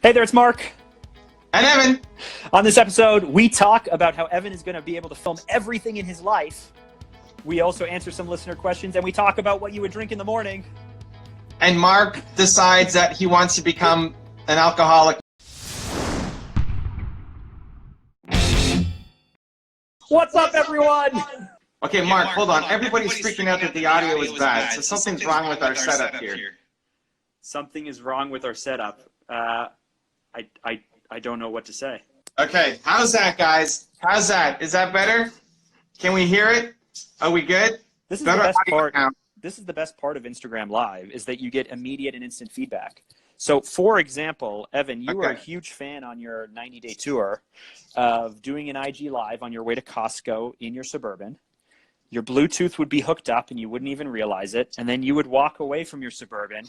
Hey there, it's Mark. And Evan. On this episode, we talk about how Evan is going to be able to film everything in his life. We also answer some listener questions, and we talk about what you would drink in the morning. And Mark decides that he wants to become an alcoholic. What's up, everyone? Okay, Mark, hold on. Everybody's freaking out that the audio is bad, so something's wrong with our setup here. Something is wrong with our setup. I don't know what to say. Okay, how's that, guys? How's that? Is that better? Can we hear it? Are we good? This is the best part. This is the best part of Instagram Live, is that you get immediate and instant feedback. So, for example, Evan, you were a huge fan on your 90-day tour of doing an IG Live on your way to Costco in your Suburban. Your Bluetooth would be hooked up and you wouldn't even realize it. And then you would walk away from your Suburban.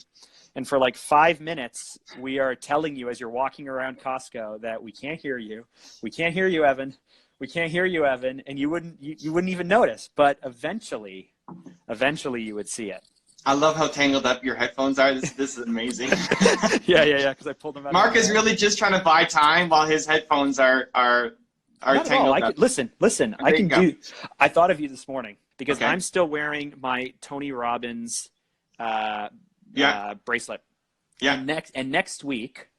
And for like 5 minutes, we are telling you as you're walking around Costco that we can't hear you. We can't hear you, Evan. We can't hear you, Evan. And you wouldn't even notice. But eventually you would see it. I love how tangled up your headphones are. This is amazing. Yeah, because I pulled them out. Mark is really just trying to buy time while his headphones are tangled up. Listen, I can do. I thought of you this morning because I'm still wearing my Tony Robbins bracelet. Yeah. And next week,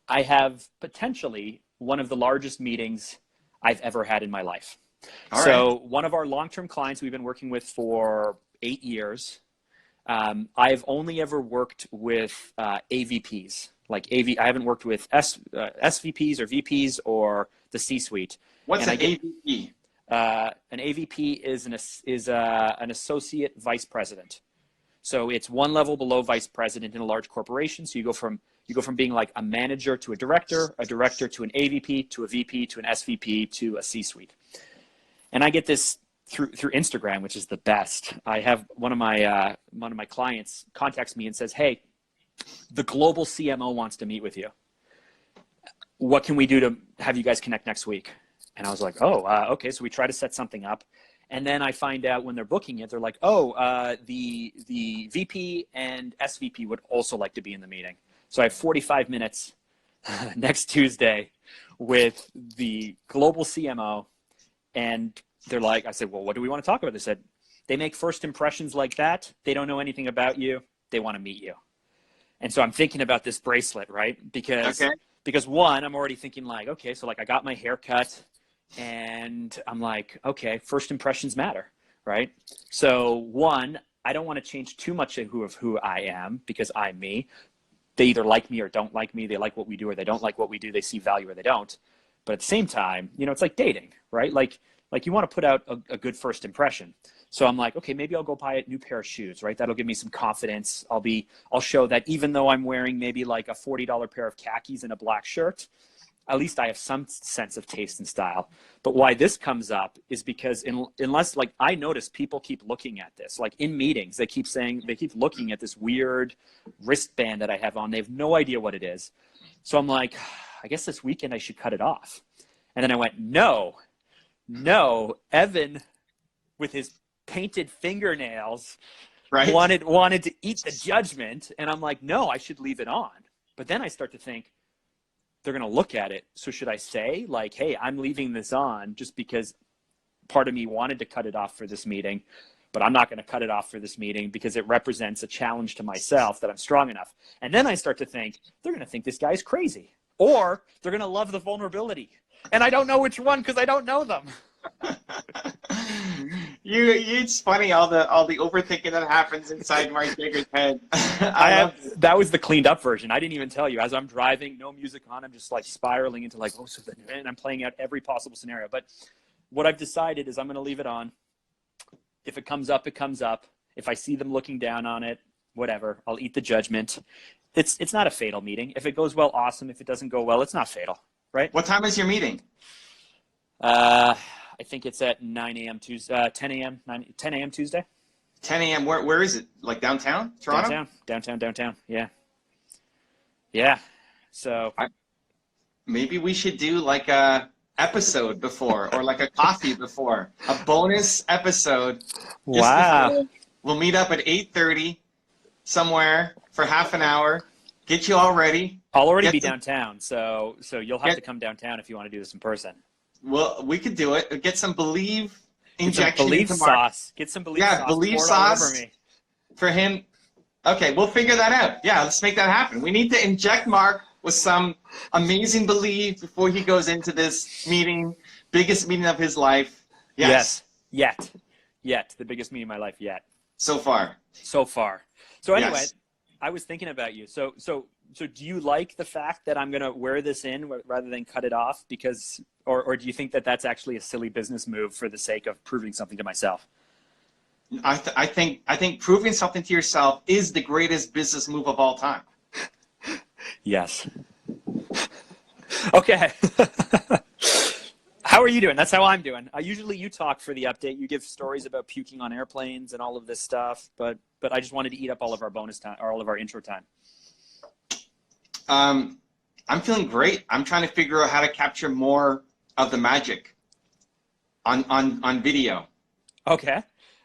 I have potentially one of the largest meetings I've ever had in my life. One of our long-term clients we've been working with for 8 years. I've only ever worked with AVPs. I haven't worked with SVPs or VPs or the C-suite. What's an AVP? An AVP is an associate vice president. So it's one level below vice president in a large corporation. So you go from being like a manager to a director to an AVP to a VP to an SVP to a C-suite. And I get this through Instagram, which is the best. I have one of my clients contacts me and says, "Hey, the global CMO wants to meet with you. What can we do to have you guys connect next week?" And I was like, okay. So we try to set something up. And then I find out when they're booking it, they're like, the VP and SVP would also like to be in the meeting. So I have 45 minutes next Tuesday with the global CMO. And they're like, I said, well, what do we want to talk about? They said, they make first impressions like that. They don't know anything about you. They want to meet you. And so I'm thinking about this bracelet, right? Because one, I'm already thinking like, okay, so like I got my hair cut and I'm like, okay, first impressions matter, right? So one, I don't want to change too much of who I am because I'm me. They either like me or don't like me. They like what we do or they don't like what we do. They see value or they don't. But at the same time, it's like dating, right? Like you want to put out a good first impression. So I'm like, okay, maybe I'll go buy a new pair of shoes, right? That'll give me some confidence. I'll show that even though I'm wearing maybe like a $40 pair of khakis and a black shirt, at least I have some sense of taste and style. But why this comes up is because unless like I notice people keep looking at this, like in meetings, they keep looking at this weird wristband that I have on. They have no idea what it is. So I'm like, I guess this weekend I should cut it off. And then I went, no, Evan with his painted fingernails wanted to eat the judgment. And I'm like, no, I should leave it on. But then I start to think, they're going to look at it. So should I say like, hey, I'm leaving this on just because part of me wanted to cut it off for this meeting, but I'm not going to cut it off for this meeting because it represents a challenge to myself that I'm strong enough. And then I start to think, they're going to think this guy's crazy, or they're going to love the vulnerability. And I don't know which one because I don't know them. It's funny all the overthinking that happens inside Mark Drager's head. That was the cleaned up version. I didn't even tell you. As I'm driving, no music on, I'm just like spiraling into like, and I'm playing out every possible scenario. But what I've decided is I'm going to leave it on. If it comes up, it comes up. If I see them looking down on it, whatever, I'll eat the judgment. It's not a fatal meeting. If it goes well, awesome. If it doesn't go well, it's not fatal, right? What time is your meeting? I think it's at 9 a.m. Tuesday, 10 a.m. Tuesday. 10 a.m. Where is it? Like downtown Toronto? Downtown. Yeah. So maybe we should do like a episode before or like a coffee before, a bonus episode. Wow. We'll meet up at 8:30 somewhere for half an hour. Get you all ready. I'll already be downtown, so you'll have to come downtown if you want to do this in person. Well, we could do it. Get some Believe injection. Believe sauce. Get some Believe sauce. Yeah, Believe Pour it all sauce over me. for him. Okay, we'll figure that out. Yeah, let's make that happen. We need to inject Mark with some amazing Believe before he goes into this meeting, biggest meeting of his life. Yes. Yet. The biggest meeting of my life yet. So far. So anyway, Yes. I was thinking about you. So do you like the fact that I'm going to wear this in rather than cut it off? Because, or do you think that that's actually a silly business move for the sake of proving something to myself? I think proving something to yourself is the greatest business move of all time. Yes. Okay. How are you doing? That's how I'm doing. Usually you talk for the update. You give stories about puking on airplanes and all of this stuff, but I just wanted to eat up all of our bonus time or all of our intro time. I'm feeling great. I'm trying to figure out how to capture more of the magic on video. Okay.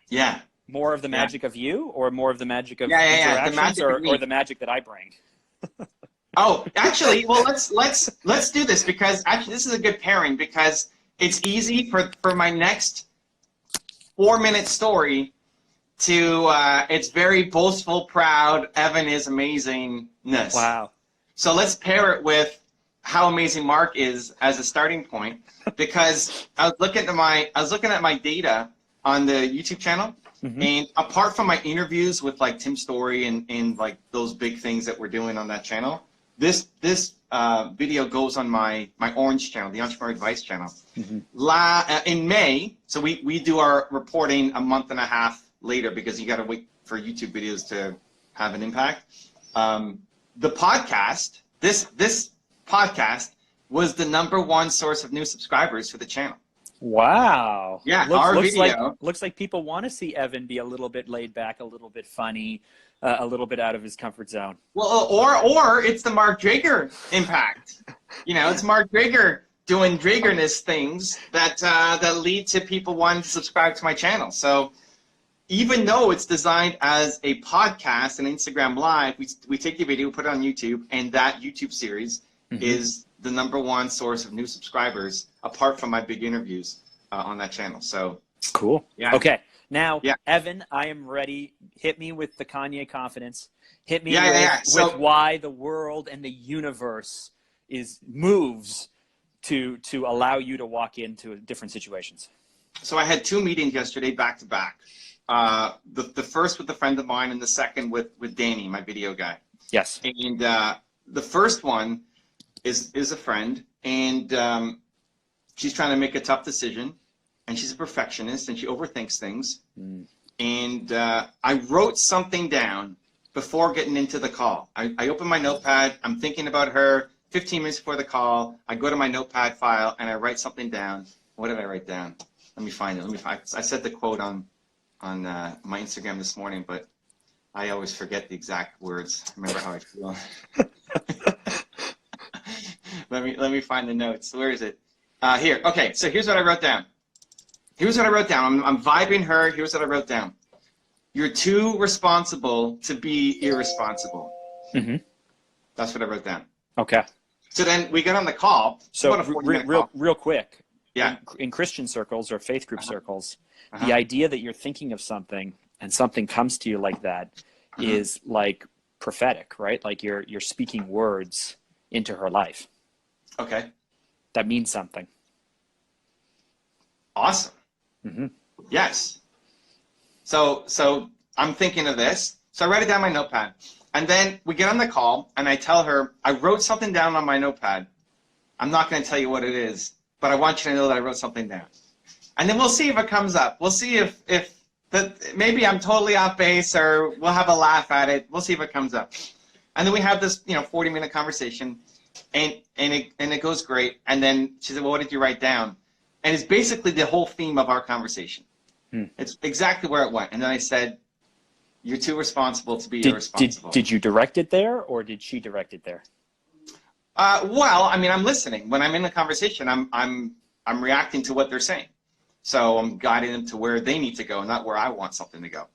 Yeah. More of the magic of you, or more of the magic of interactions, the magic or the magic that I bring? Oh, actually, well, let's do this, because actually this is a good pairing, because it's easy for my next 4-minute story to it's very boastful, proud. Evan is amazingness. Wow. So let's pair it with how amazing Mark is as a starting point, because I was looking at my data on the YouTube channel, and apart from my interviews with like Tim Story and like those big things that we're doing on that channel, this video goes on my orange channel, the Entrepreneur Advice channel. In May, so we do our reporting a month and a half later, because you got to wait for YouTube videos to have an impact. The podcast, this podcast was the #1 source of new subscribers for the channel. Wow. Yeah, looks like people want to see Evan be a little bit laid back, a little bit funny, a little bit out of his comfort zone. Well, or it's the Mark Drager impact. It's Mark Drager doing Dragerness things that lead to people wanting to subscribe to my channel. So even though it's designed as a podcast and Instagram Live, we take the video, put it on YouTube, and that YouTube series is the #1 source of new subscribers, apart from my big interviews on that channel. So cool. Yeah. Okay. Now, yeah. Evan, I am ready. Hit me with the Kanye confidence. Hit me with why the world and the universe moves to allow you to walk into different situations. So I had 2 meetings yesterday back to back. The first with a friend of mine, and the second with Danny, my video guy. Yes. And the first one is a friend, and she's trying to make a tough decision, and she's a perfectionist, and she overthinks things. And I wrote something down before getting into the call. I opened my notepad. I'm thinking about her. 15 minutes before the call, I go to my notepad file, and I write something down. What did I write down? Let me find it. I said the quote on my Instagram this morning, but I always forget the exact words. Remember how I feel. Let me find the notes. Where is it? Here. Okay, so here's what I wrote down. I'm vibing her. Here's what I wrote down. You're too responsible to be irresponsible. That's what I wrote down. Okay. So then we get on the call. So real quick. Yeah. In Christian circles or faith group circles, the idea that you're thinking of something and something comes to you like that is like prophetic, right? Like you're speaking words into her life. Okay. That means something. Awesome. Yes. So I'm thinking of this. So I write it down on my notepad. And then we get on the call, and I tell her, I wrote something down on my notepad. I'm not going to tell you what it is, but I want you to know that I wrote something down. And then we'll see if it comes up. We'll see if maybe I'm totally off base, or we'll have a laugh at it. We'll see if it comes up. And then we have this 40-minute conversation, and it goes great. And then she said, well, what did you write down? And it's basically the whole theme of our conversation. It's exactly where it went. And then I said, you're too responsible to be irresponsible. Did you direct it there, or did she direct it there? Well, I mean, I'm listening. When I'm in the conversation, I'm reacting to what they're saying. So I'm guiding them to where they need to go, not where I want something to go.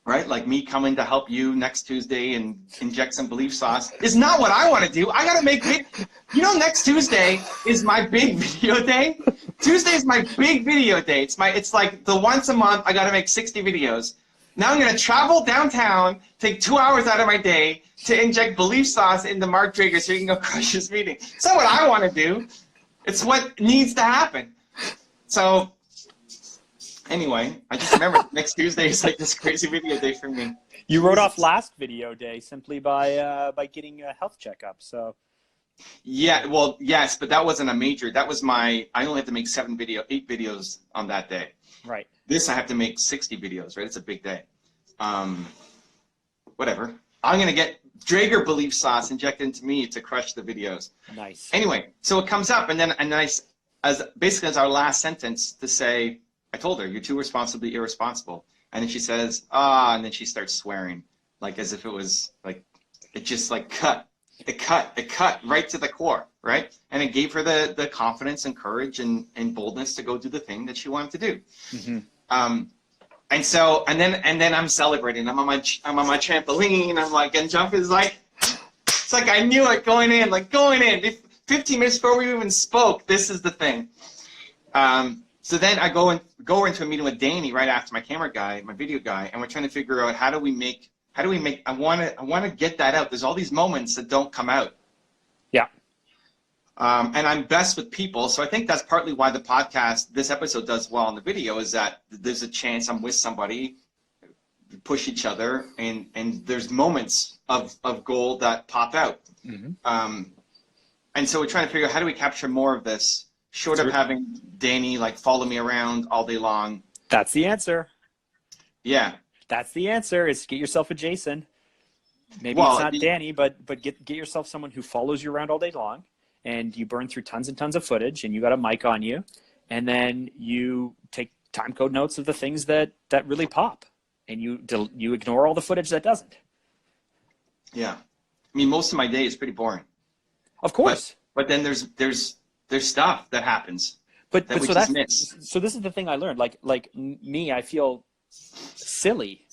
right? Like me coming to help you next Tuesday and inject some belief sauce is not what I want to do. I got to make big, next Tuesday is my big video day. Tuesday is my big video day. It's like the once a month, I got to make 60 videos. Now I'm going to travel downtown, take 2 hours out of my day to inject belief sauce into Mark Drager so he can go crush his meeting. It's not what I want to do. It's what needs to happen. So anyway, I just remember next Tuesday is like this crazy video day for me. You wrote off last video day simply by getting a health checkup. So yeah, well, yes, but that wasn't a major. That was I only have to make 8 videos on that day. Right. This I have to make 60 videos, right? It's a big day. Whatever. I'm gonna get Drager belief sauce injected into me to crush the videos. Nice. Anyway, so it comes up, and then as our last sentence to say, I told her, you're too responsibly irresponsible. And then she says, and then she starts swearing, like as if it was like, it just like cut right to the core, right? And it gave her the confidence and courage and boldness to go do the thing that she wanted to do. Mm-hmm. And then I'm celebrating. I'm on my trampoline. I'm like, and jump is like, it's like I knew it going in. 15 minutes before we even spoke, this is the thing. So then I go into a meeting with Danny right after my video guy, and we're trying to figure out how do we make. I want to get that out. There's all these moments that don't come out. Yeah. And I'm best with people, so I think that's partly why the podcast, this episode, does well on the video, is that there's a chance I'm with somebody, push each other, and there's moments of gold that pop out. Mm-hmm. And so we're trying to figure out how do we capture more of this, short of having Danny like follow me around all day long. That's the answer. Yeah. That's the answer, is get yourself a Jason. Maybe it's not Danny, but get yourself someone who follows you around all day long, and you burn through tons and tons of footage, and you got a mic on you, and then you take time code notes of the things that really pop, and you ignore all the footage that doesn't. Yeah. I mean, most of my day is pretty boring. Of course. But then there's stuff that happens. But so this is the thing I learned. Like me, I feel silly.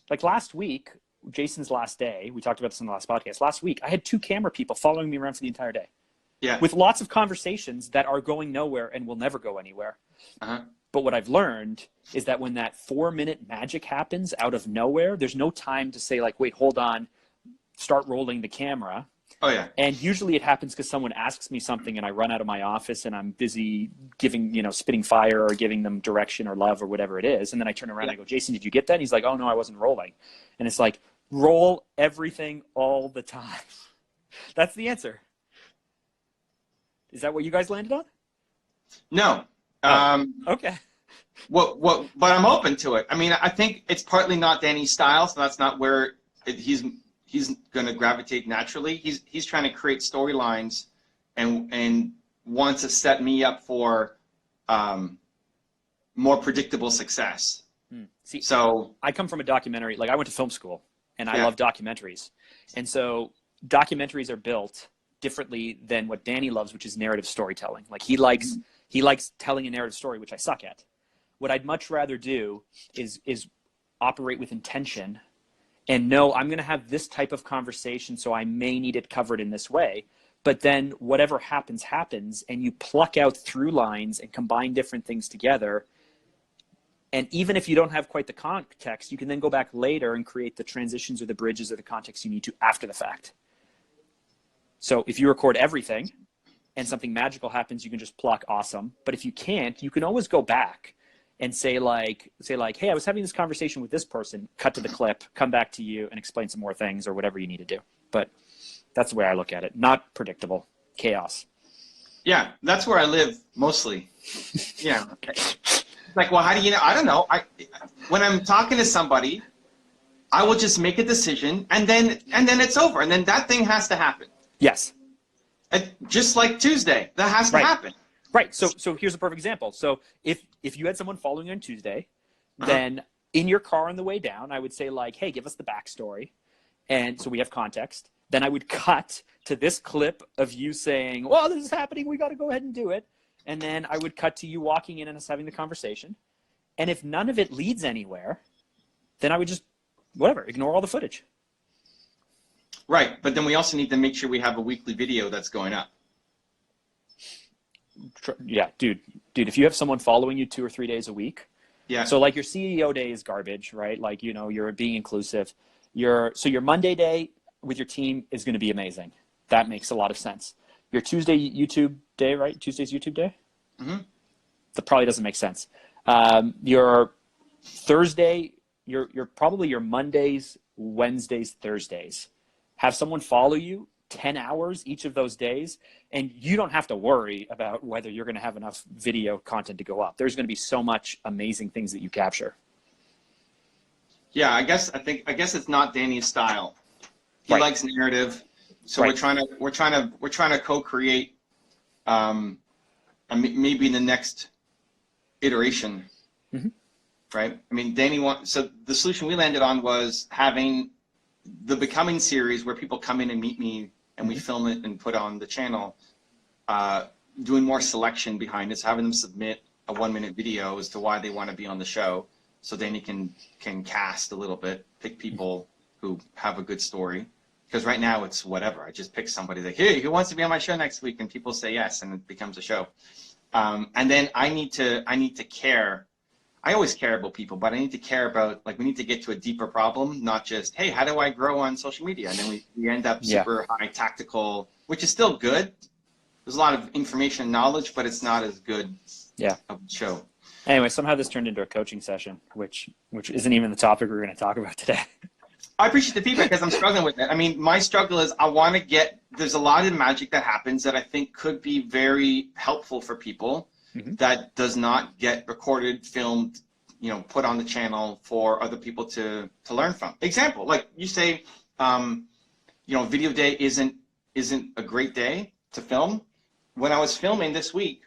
Like last week, Jason's last day, we talked about this in the last podcast. Last week, I had 2 camera people following me around for the entire day. Yeah. With lots of conversations that are going nowhere and will never go anywhere. Uh-huh. But what I've learned is that when that 4-minute magic happens out of nowhere, there's no time to say like, wait, hold on, start rolling the camera. Oh, yeah. And usually it happens because someone asks me something and I run out of my office and I'm busy spitting fire or giving them direction or love or whatever it is. And then I turn around and I go, Jason, did you get that? And he's like, oh, no, I wasn't rolling. And it's like, roll everything all the time. That's the answer. Is that what you guys landed on? No. Okay. But I'm open to it. I mean, I think it's partly not Danny's style, so that's not where he's going to gravitate naturally. He's trying to create storylines and wants to set me up for more predictable success. See, so I come from a documentary, like I went to film school and I love documentaries. And so documentaries are built differently than what Danny loves, which is narrative storytelling. Like he likes telling a narrative story, which I suck at. What I'd much rather do is operate with intention and know I'm going to have this type of conversation, so I may need it covered in this way. But then whatever happens, and you pluck out through lines and combine different things together. And even if you don't have quite the context, you can then go back later and create the transitions or the bridges or the context you need to after the fact. So if you record everything and something magical happens, you can just pluck awesome. But if you can't, you can always go back and say like, hey, I was having this conversation with this person, cut to the clip, come back to you and explain some more things or whatever you need to do. But that's the way I look at it. Not predictable. Chaos. Yeah, that's where I live mostly. Yeah. Like, well, how do you know? I don't know. When I'm talking to somebody, I will just make a decision and then it's over. And then that thing has to happen. Yes. Just like Tuesday, that has to happen. Right. So here's a perfect example. So if you had someone following you on Tuesday, then in your car on the way down, I would say like, hey, give us the backstory. And so we have context. Then I would cut to this clip of you saying, well, this is happening. We got to go ahead and do it. And then I would cut to you walking in and us having the conversation. And if none of it leads anywhere, then I would just whatever, ignore all the footage. Right, but then we also need to make sure we have a weekly video that's going up. Yeah, dude, if you have someone following you 2 or 3 days a week, yeah. So like your CEO day is garbage, right? Like, you know, you're being inclusive. Your Monday day with your team is going to be amazing. That makes a lot of sense. Your Tuesday YouTube day, right? Tuesday's YouTube day? Mm-hmm. That probably doesn't make sense. Your Thursday, your probably your Mondays, Wednesdays, Thursdays. Have someone follow you 10 hours each of those days, and you don't have to worry about whether you're going to have enough video content to go up. There's going to be so much amazing things that you capture. Yeah, I guess it's not Danny's style. He Right. likes narrative, so Right. we're trying to co-create, maybe in the next iteration, Mm-hmm. right? I mean, so the solution we landed on was having the Becoming series where people come in and meet me and we film it and put on the channel, doing more selection behind it, so having them submit a 1-minute video as to why they want to be on the show, so Danny can cast a little bit, pick people who have a good story. Because right now it's whatever. I just pick somebody like, hey, who wants to be on my show next week? And people say yes, and it becomes a show. And then I need to care. I always care about people, but I need to care about, like, we need to get to a deeper problem, not just, hey, how do I grow on social media? And then we end up super high tactical, which is still good. There's a lot of information and knowledge, but it's not as good of a show. Anyway, somehow this turned into a coaching session, which isn't even the topic we're going to talk about today. I appreciate the feedback because I'm struggling with it. I mean, my struggle is I want to there's a lot of magic that happens that I think could be very helpful for people. Mm-hmm. That does not get recorded, filmed, put on the channel for other people to learn from. Example, like you say, video day isn't a great day to film. When I was filming this week,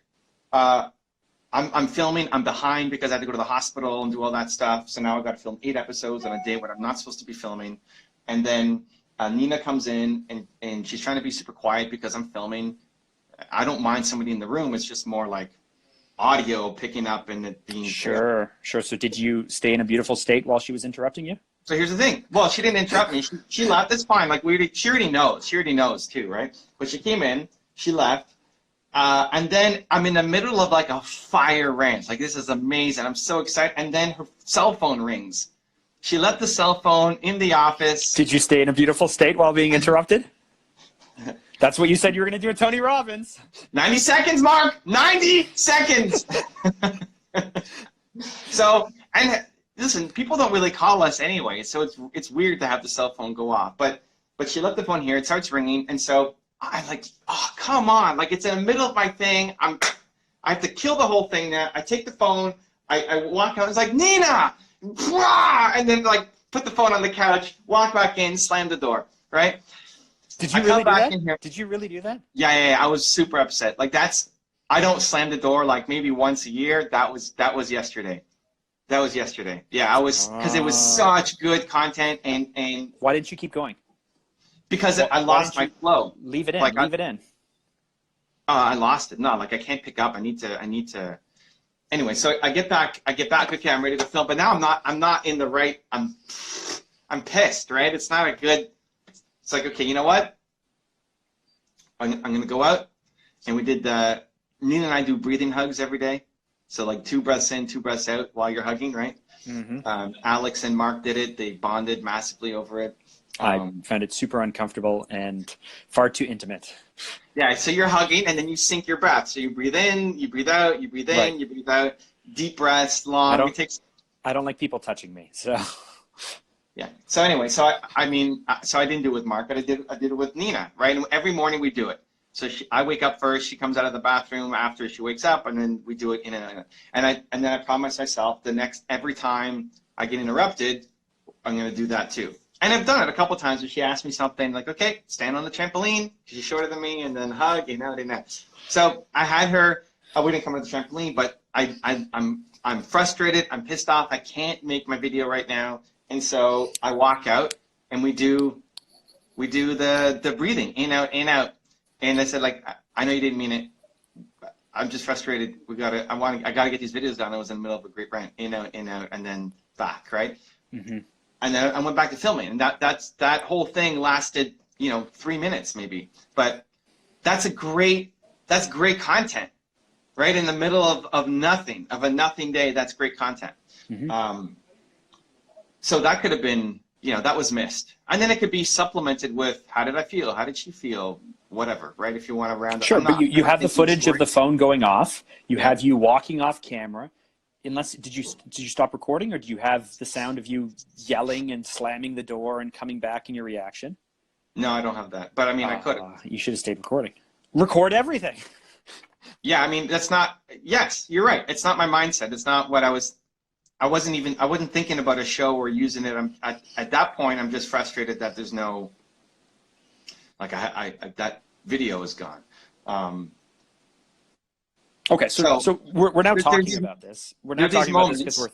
I'm filming, I'm behind because I had to go to the hospital and do all that stuff. So now I've got to film 8 episodes on a day when I'm not supposed to be filming. And then Nina comes in and she's trying to be super quiet because I'm filming. I don't mind somebody in the room. It's just more like audio picking up and it being Sure. So did you stay in a beautiful state while she was interrupting you? So here's the thing. Well, she didn't interrupt me. She left. That's fine. Like she already knows. She already knows too, right? But she came in. She left. And then I'm in the middle of like a fire rant. Like, this is amazing. I'm so excited. And then her cell phone rings. She left the cell phone in the office. Did you stay in a beautiful state while being interrupted? That's what you said you were going to do with Tony Robbins. 90 seconds, Mark. 90 seconds. So, and listen, people don't really call us anyway. So it's weird to have the cell phone go off. But she left the phone here. It starts ringing. And so I'm like, oh, come on. Like, it's in the middle of my thing. I have to kill the whole thing now. I take the phone. I walk out. It's like, Nina! And then, like, put the phone on the couch, walk back in, slam the door, right? Did you really do that? Did you really do that? Yeah. I was super upset. Like, I don't slam the door, like, maybe once a year. That was yesterday. That was yesterday. Yeah, because it was such good content. And why didn't you keep going? Because I lost my flow. Leave it in. Like, leave it in. I lost it. No, like, I can't pick up. I need to. Anyway, so I get back. Okay, I'm ready to film. But now I'm not in the right. I'm pissed. Right? It's not a good. It's like, okay, you know what? I'm gonna go out, and we did Nina and I do breathing hugs every day. So like 2 breaths in, 2 breaths out while you're hugging, right? Mm-hmm. Alex and Mark did it. They bonded massively over it. I found it super uncomfortable and far too intimate. Yeah, so you're hugging, and then you sync your breath. So you breathe in, you breathe out, you breathe in, right. You breathe out. Deep breaths, long. I don't like people touching me, so. Yeah. So anyway, so I didn't do it with Mark, but I did it with Nina, right? And every morning we do it. So I wake up first. She comes out of the bathroom after she wakes up, and then we do it in and then I promise myself every time I get interrupted, I'm gonna do that too. And I've done it a couple times where she asked me something like, okay, stand on the trampoline, because she's shorter than me, and then hug, So I had her, we didn't come to the trampoline, but I'm frustrated, I'm pissed off, I can't make my video right now. And so I walk out and we do the breathing, in, out. And I said, like, I know you didn't mean it. I'm just frustrated. I gotta get these videos done. I was in the middle of a great rant, in, out, and then back, right? Mm-hmm. and then I went back to filming, and that whole thing lasted, 3 minutes maybe. But that's great content, right? In the middle of nothing, of a nothing day, that's great content. So that could have been, that was missed. And then it could be supplemented with, how did I feel? How did she feel? Whatever, right? If you want to round up. Sure, but you have the footage of the phone going off. You have you walking off camera. Did you stop recording, or do you have the sound of you yelling and slamming the door and coming back in your reaction? No, I don't have that. But I mean, I could. You should have stayed recording. Record everything. Yeah, I mean, that's not. Yes, you're right. It's not my mindset. It's not what I wasn't thinking about a show or using it. At that point, I'm just frustrated that there's no. Like that video is gone. Okay, so we're now talking about this. We're now talking about this because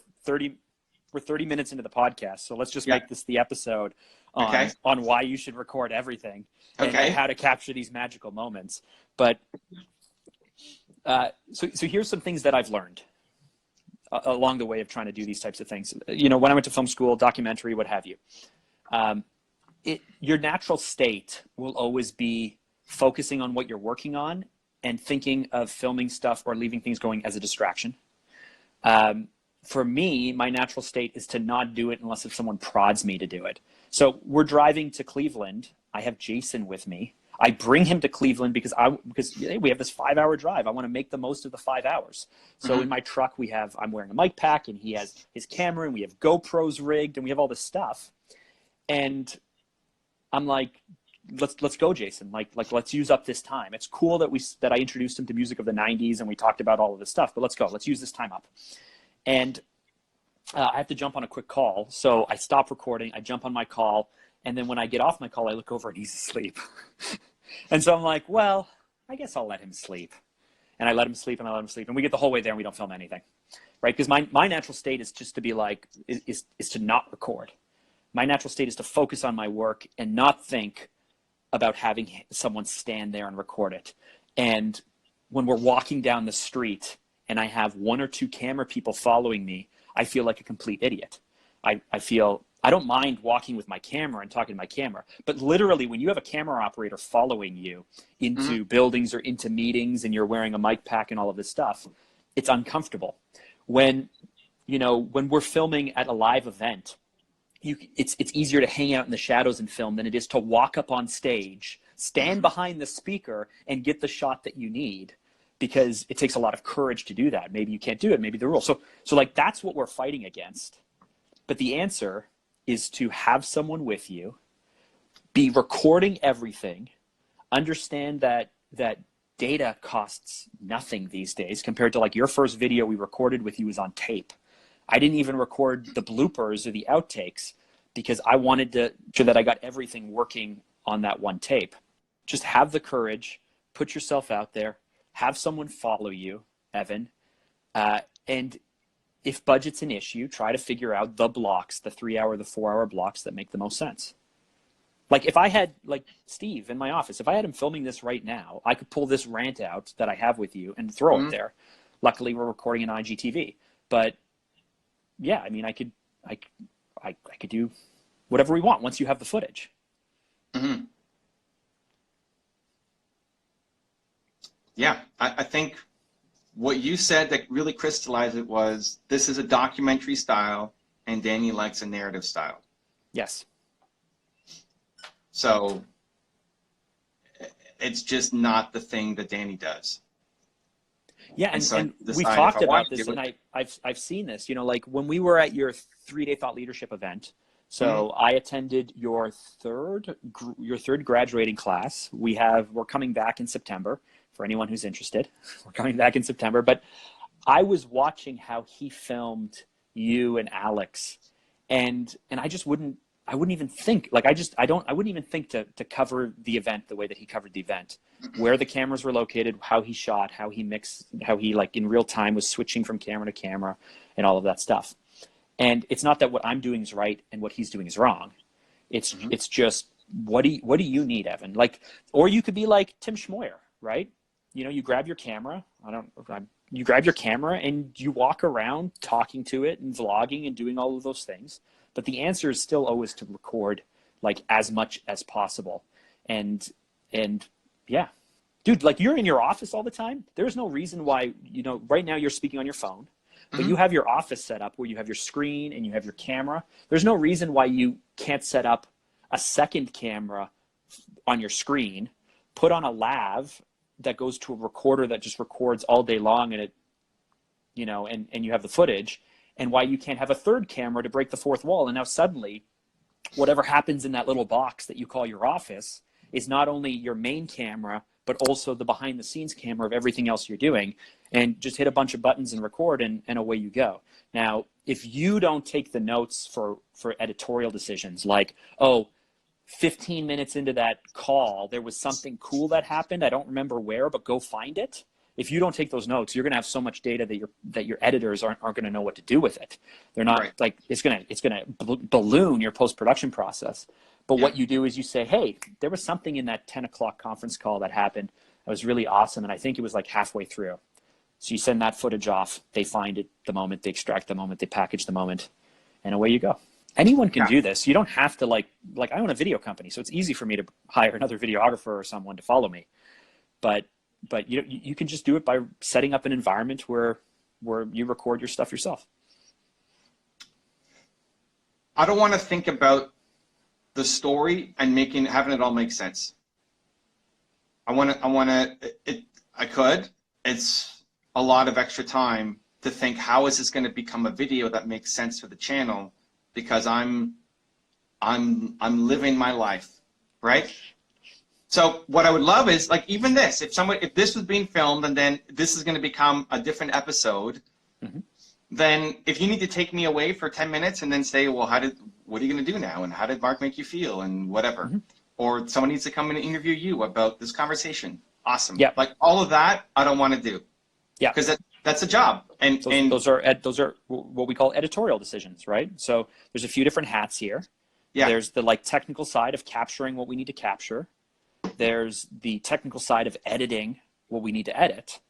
we're 30 minutes into the podcast. So let's just make this the episode on why you should record everything and how to capture these magical moments. But so here's some things that I've learned along the way of trying to do these types of things. When I went to film school, documentary, what have you. Your natural state will always be focusing on what you're working on and thinking of filming stuff or leaving things going as a distraction. For me, my natural state is to not do it unless if someone prods me to do it. So we're driving to Cleveland. I have Jason with me. I bring him to Cleveland because we have this 5-hour drive. I want to make the most of the 5 hours. So in my truck, I'm wearing a mic pack, and he has his camera, and we have GoPros rigged, and we have all this stuff. And I'm like, let's go, Jason. Like let's use up this time. It's cool that I introduced him to music of the 90s and we talked about all of this stuff, but let's go. Let's use this time up. And I have to jump on a quick call. So I stop recording, I jump on my call, and then when I get off my call, I look over and he's asleep. And so I'm like, well, I guess I'll let him sleep. And I let him sleep and I let him sleep. And we get the whole way there and we don't film anything, right? Because my natural state is just to be like, is to not record. My natural state is to focus on my work and not think about having someone stand there and record it. And when we're walking down the street and I have 1 or 2 camera people following me, I feel like a complete idiot. I don't mind walking with my camera and talking to my camera, but literally when you have a camera operator following you into buildings or into meetings and you're wearing a mic pack and all of this stuff, it's uncomfortable. When we're filming at a live event, it's easier to hang out in the shadows and film than it is to walk up on stage, stand behind the speaker, and get the shot that you need, because it takes a lot of courage to do that. Maybe you can't do it, maybe the rule. So like that's what we're fighting against. But the answer is to have someone with you, be recording everything, understand that data costs nothing these days compared to like your first video we recorded with you was on tape. I didn't even record the bloopers or the outtakes because I wanted to ensure that I got everything working on that one tape. Just have the courage, put yourself out there, have someone follow you, Evan, and if budget's an issue, try to figure out the blocks, the 3-hour, the 4-hour blocks that make the most sense. Like if I had like Steve in my office, if I had him filming this right now, I could pull this rant out that I have with you and throw it there. Luckily, we're recording an IGTV, but yeah, I mean, I could do whatever we want once you have the footage. Yeah, I think what you said that really crystallized it was this is a documentary style and Danny likes a narrative style. Yes. So it's just not the thing that Danny does. Yeah, and we've talked about this, and I've seen this. Like when we were at your 3-day thought leadership event. So I attended your third graduating class. We're coming back in September for anyone who's interested. We're coming back in September, but I was watching how he filmed you and Alex, and I just wouldn't even think I wouldn't even think to cover the event the way that he covered the event, where the cameras were located, how he shot, how he mixed, how he like in real time was switching from camera to camera and all of that stuff. And it's not that what I'm doing is right and what he's doing is wrong. It's just what do you need, Evan? Like, or you could be like Tim Schmoyer, right? You grab your camera. You grab your camera and you walk around talking to it and vlogging and doing all of those things. but the answer is still always to record like as much as possible. And yeah, dude, like you're in your office all the time. There's no reason why, you know, right now you're speaking on your phone, but you have your office set up where you have your screen and you have your camera. There's no reason why you can't set up a second camera on your screen, put on a lav that goes to a recorder that just records all day long, and it, you know, and you have the footage, and why you can't have a third camera to break the fourth wall. And now suddenly whatever happens in that little box that you call your office is not only your main camera, but also the behind the scenes camera of everything else you're doing, and just hit a bunch of buttons and record, and away you go. Now, if you don't take the notes for editorial decisions, like, oh, 15 minutes into that call, there was something cool that happened. I don't remember where, but go find it. If you don't take those notes, you're going to have so much data that your editors aren't going to know what to do with it. They're not right. Like, it's going to balloon your post-production process. But what you do is you say, hey, there was something in that 10 o'clock conference call that happened that was really awesome. And I think it was like halfway through. So you send that footage off, they find it the moment, they extract the moment, they package the moment, and away you go. Anyone can do this. You don't have to like I own a video company, so it's easy for me to hire another videographer or someone to follow me. But you can just do it by setting up an environment where you record your stuff yourself. I don't want to think about the story and having it all make sense. I could. It's a lot of extra time to think, how is this going to become a video that makes sense for the channel? Because I'm living my life, right? So what I would love is, like, even this, if this was being filmed and then this is going to become a different episode, then if you need to take me away for 10 minutes and then say, well, what are you going to do now? And how did Mark make you feel? And whatever. Or someone needs to come in and interview you about this conversation. Awesome. Yeah. Like, all of that, I don't want to do. Yeah. Because that's a job. And those are what we call editorial decisions, right? So there's a few different hats here. Yeah. There's the like technical side of capturing what we need to capture. There's the technical side of editing what we need to edit.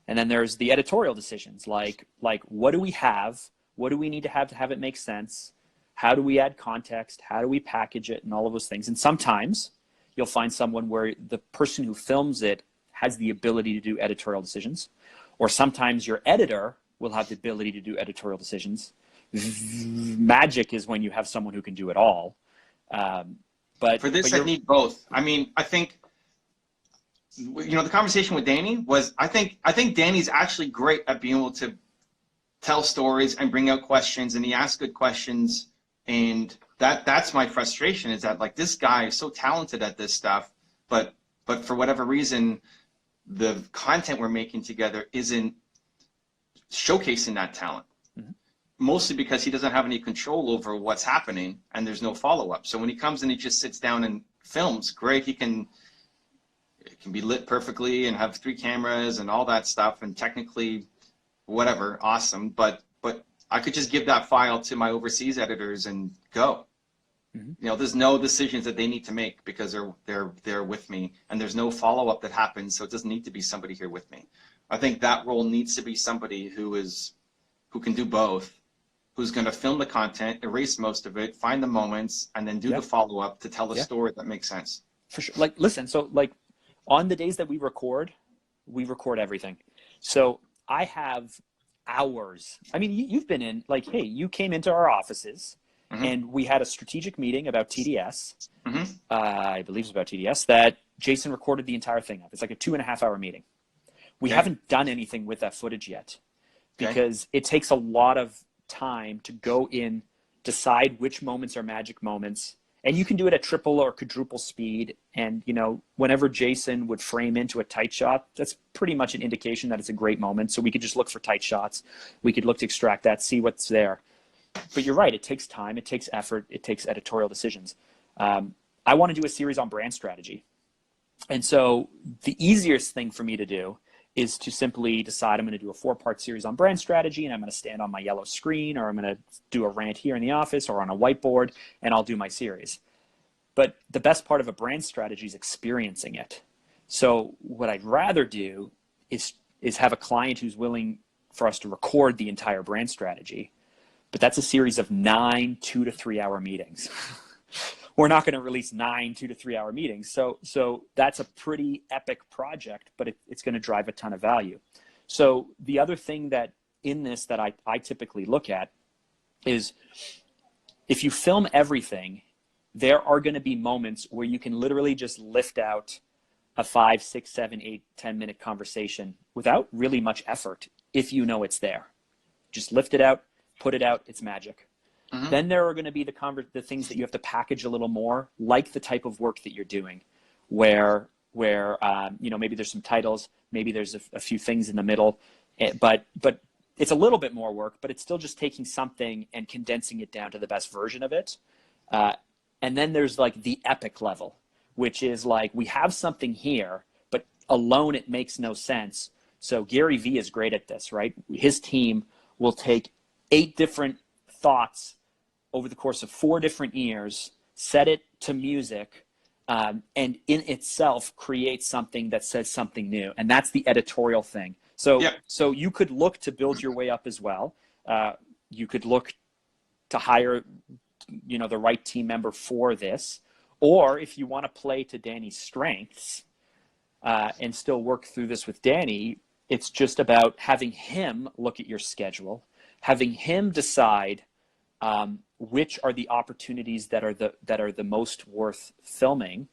And then there's the editorial decisions, like what do we have? What do we need to have it make sense? How do we add context? How do we package it? And all of those things. And sometimes you'll find someone where the person who films it has the ability to do editorial decisions. Or sometimes your editor will have the ability to do editorial decisions. Magic is when you have someone who can do it all. But for this, I need both. I mean, I think, you know, the conversation with Danny was, I think Danny's actually great at being able to tell stories and bring out questions, and he asks good questions. And that's my frustration, is that, like, this guy is so talented at this stuff, but for whatever reason, the content we're making together isn't showcasing that talent. Mostly because he doesn't have any control over what's happening, and there's no follow-up. So when he comes and he just sits down and films, great, it can be lit perfectly and have 3 cameras and all that stuff, and technically whatever, awesome. But I could just give that file to my overseas editors and go. You know, there's no decisions that they need to make because they're with me, and there's no follow-up that happens, so it doesn't need to be somebody here with me. I think that role needs to be somebody who can do both, who's going to film the content, erase most of it, find the moments, and then do the follow-up to tell the story that makes sense. For sure. Like, listen, so like on the days that we record everything. So I have hours. I mean, you've been in, like, hey, you came into our offices and we had a strategic meeting about TDS. I believe it's about TDS, that Jason recorded the entire thing of. It's like a 2.5-hour meeting. We haven't done anything with that footage yet because it takes a lot of time to go in, decide which moments are magic moments, and you can do it at triple or quadruple speed. And, you know, whenever Jason would frame into a tight shot, that's pretty much an indication that it's a great moment. So we could just look for tight shots. We could look to extract that, see what's there. But you're right, it takes time, it takes effort, it takes editorial decisions. I want to do a series on brand strategy. And so the easiest thing for me to do is to simply decide I'm going to do a 4-part series on brand strategy, and I'm going to stand on my yellow screen, or I'm going to do a rant here in the office or on a whiteboard, and I'll do my series. But the best part of a brand strategy is experiencing it. So what I'd rather do is have a client who's willing for us to record the entire brand strategy, but that's a series of 9 2 to 3 hour meetings. We're not going to release 9 2 to 3 hour meetings. So that's a pretty epic project, but it's going to drive a ton of value. So the other thing that in this that I typically look at is if you film everything, there are going to be moments where you can literally just lift out a 5, 6, 7, 8, 10-minute conversation without really much effort if you know it's there. Just lift it out, put it out, it's magic. Mm-hmm. Then there are going to be the things that you have to package a little more, like the type of work that you're doing, where maybe there's some titles, maybe there's a few things in the middle, but it's a little bit more work, but it's still just taking something and condensing it down to the best version of it. And then there's like the epic level, which is like we have something here, but alone it makes no sense. So Gary Vee is great at this, right? His team will take 8 different thoughts over the course of 4 different years, set it to music, and in itself create something that says something new. And that's the editorial thing. So, So you could look to build your way up as well. You could look to hire, the right team member for this. Or if you want to play to Danny's strengths and still work through this with Danny, it's just about having him look at your schedule, having him decide which are the opportunities that are the most worth filming,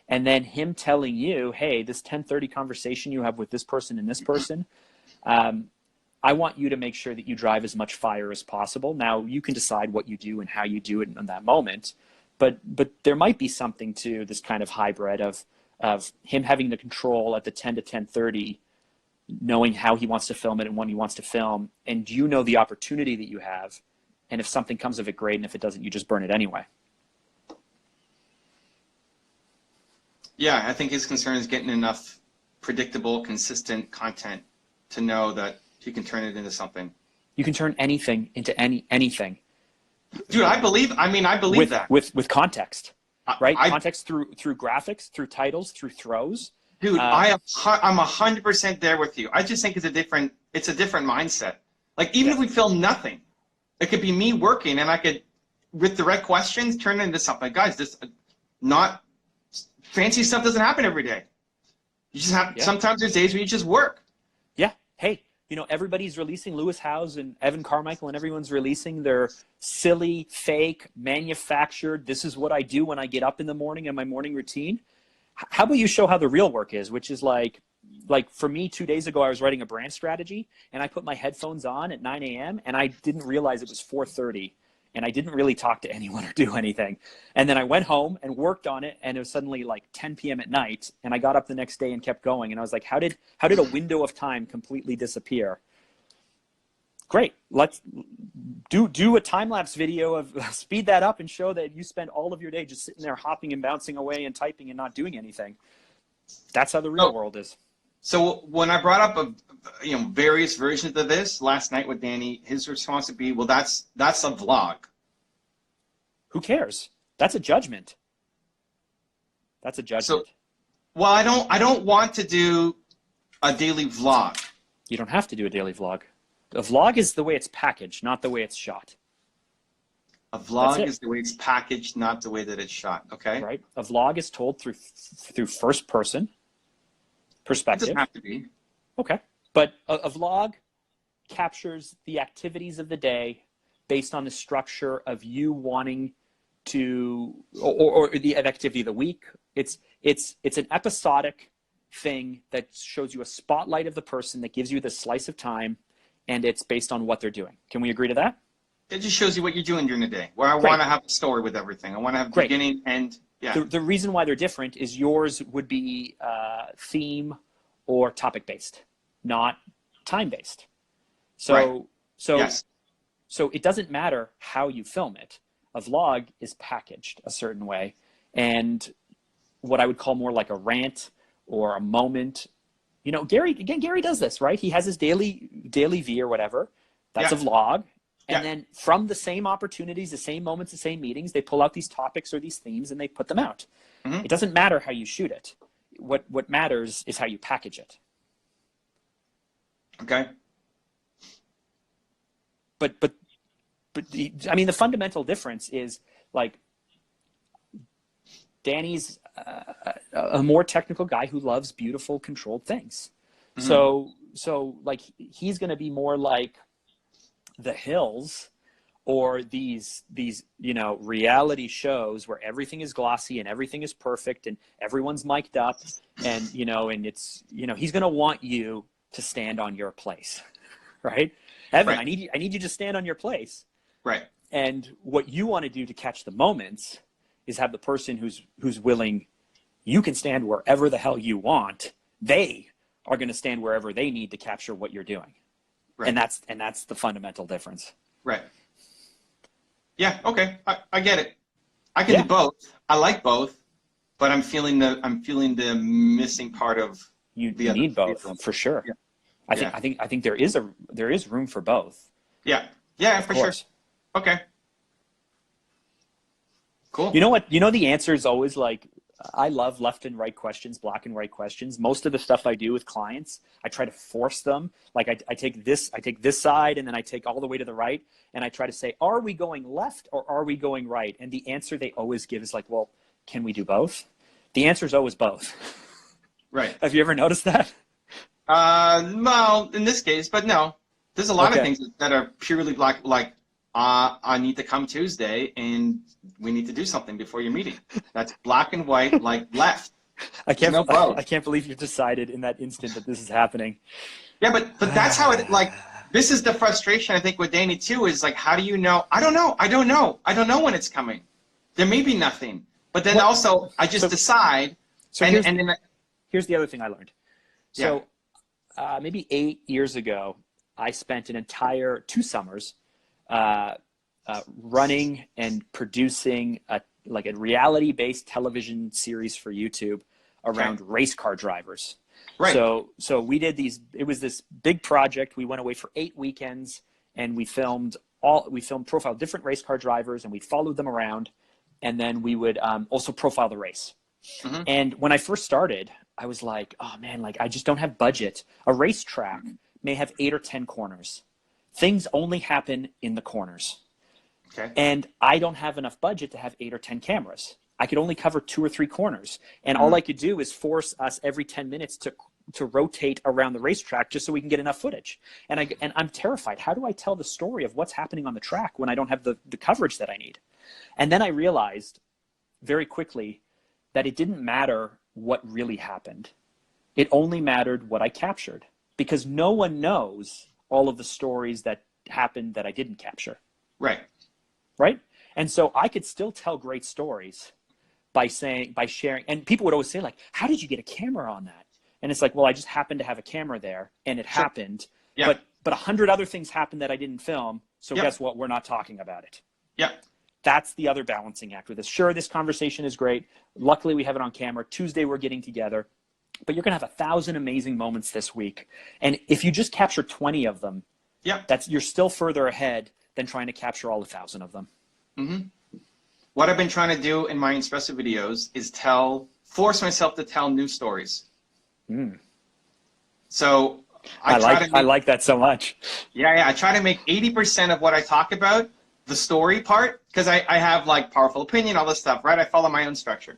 and then him telling you, hey, this 10:30 conversation you have with this person and this person, I want you to make sure that you drive as much fire as possible. Now you can decide what you do and how you do it in that moment, but there might be something to this kind of hybrid of him having the control at the 10 to 10:30, knowing how he wants to film it and when he wants to film, and the opportunity that you have. And if something comes of it, great. And if it doesn't, you just burn it anyway. Yeah, I think his concern is getting enough predictable, consistent content to know that he can turn it into something. You can turn anything into anything. Dude, I believe that. With context, right? Context through graphics, through titles, through throws. Dude, I'm 100% there with you. I just think it's a different mindset. Like even if we film nothing, it could be me working, and I could, with direct questions, turn it into something. Guys, this not fancy stuff doesn't happen every day. You just have sometimes there's days where you just work. Yeah. Hey, everybody's releasing Lewis Howes and Evan Carmichael, and everyone's releasing their silly, fake, manufactured. This is what I do when I get up in the morning in my morning routine. How about you show how the real work is, which is like for me, 2 days ago, I was writing a brand strategy, and I put my headphones on at 9 a.m. and I didn't realize it was 4:30, and I didn't really talk to anyone or do anything. And then I went home and worked on it, and it was suddenly like 10 p.m. at night, and I got up the next day and kept going. And I was like, how did a window of time completely disappear? Great. Let's do a time-lapse video of speed that up and show that you spent all of your day just sitting there hopping and bouncing away and typing and not doing anything. That's how the real world is. So when I brought up various versions of this last night with Danny, his response would be, well, that's a vlog. Who cares? That's a judgment. That's a judgment. Well, I don't want to do a daily vlog. You don't have to do a daily vlog. A vlog is the way it's packaged, not the way it's shot. A vlog is the way it's packaged, not the way that it's shot. Okay. Right. A vlog is told through first person perspective. It doesn't have to be. Okay. But a vlog captures the activities of the day based on the structure of you wanting to, or the activity of the week. It's an episodic thing that shows you a spotlight of the person, that gives you the slice of time, and it's based on what they're doing. Can we agree to that? It just shows you what you're doing during the day. Where I want to have a story with everything. I want to have beginning, end. Yeah. The reason why they're different is yours would be theme or topic based, not time based. So it doesn't matter how you film it. A vlog is packaged a certain way, and what I would call more like a rant or a moment. Gary does this, right? He has his daily V or whatever. That's a vlog. And then from the same opportunities, the same moments, the same meetings, they pull out these topics or these themes and they put them out. Mm-hmm. It doesn't matter how you shoot it. What matters is how you package it. Okay. But I mean, the fundamental difference is like Danny's a more technical guy who loves beautiful, controlled things. Mm-hmm. So like he's going to be more like The Hills or these reality shows where everything is glossy and everything is perfect and everyone's mic'd up and and it's he's going to want you to stand on your place, right? Evan, right. I need you to stand on your place. Right. And what you want to do to catch the moments is have the person who's willing, you can stand wherever the hell you want. They are going to stand wherever they need to capture what you're doing. Right. And that's the fundamental difference. Right. Yeah. Okay. I get it. I can do both. I like both, but I'm feeling the missing part of you need both for sure. Yeah. I think there is room for both. Yeah. Yeah, for sure. Okay. Cool. You know what? The answer is always like, I love left and right questions, black and white questions. Most of the stuff I do with clients, I try to force them. Like I take this side and then I take all the way to the right and I try to say, are we going left or are we going right? And the answer they always give is like, well, can we do both? The answer is always both. Right. Have you ever noticed that? Well, in this case, but no. There's a lot of things that are purely black, like, I need to come Tuesday and we need to do something before your meeting. That's black and white, like left. I can't believe you decided in that instant that this is happening. Yeah, but that's how it, like, this is the frustration I think with Danny too, is like, how do you know? I don't know when it's coming. There may be nothing. But then also I just decide. So here's the other thing I learned. So maybe 8 years ago, I spent an entire 2 summers running and producing a reality-based television series for YouTube around race car drivers. Right. So we did these. It was this big project. We went away for 8 weekends and we profiled different race car drivers and we followed them around, and then we would also profile the race. Mm-hmm. And when I first started, I was like, oh man, like I just don't have budget. A racetrack may have 8 or 10 corners. Things only happen in the corners. Okay. And I don't have enough budget to have 8 or 10 cameras. I could only cover 2 or 3 corners. And all I could do is force us every 10 minutes to rotate around the racetrack just so we can get enough footage. And I'm terrified. How do I tell the story of what's happening on the track when I don't have the coverage that I need? And then I realized very quickly that it didn't matter what really happened. It only mattered what I captured, because no one knows all of the stories that happened that I didn't capture. Right. Right? And so I could still tell great stories by sharing. And people would always say, like, how did you get a camera on that? And it's like, well, I just happened to have a camera there and it happened. Yeah. But 100 other things happened that I didn't film. So guess what? We're not talking about it. Yeah. That's the other balancing act with this. Sure, this conversation is great. Luckily, we have it on camera. Tuesday, we're getting together. But you're going to have 1,000 amazing moments this week. And if you just capture 20 of them, you're still further ahead than trying to capture all 1,000 of them. Mm-hmm. What I've been trying to do in my espresso videos is force myself to tell new stories. Mm. So I like that so much. Yeah. I try to make 80% of what I talk about the story part, because I have like powerful opinion, all this stuff, right? I follow my own structure.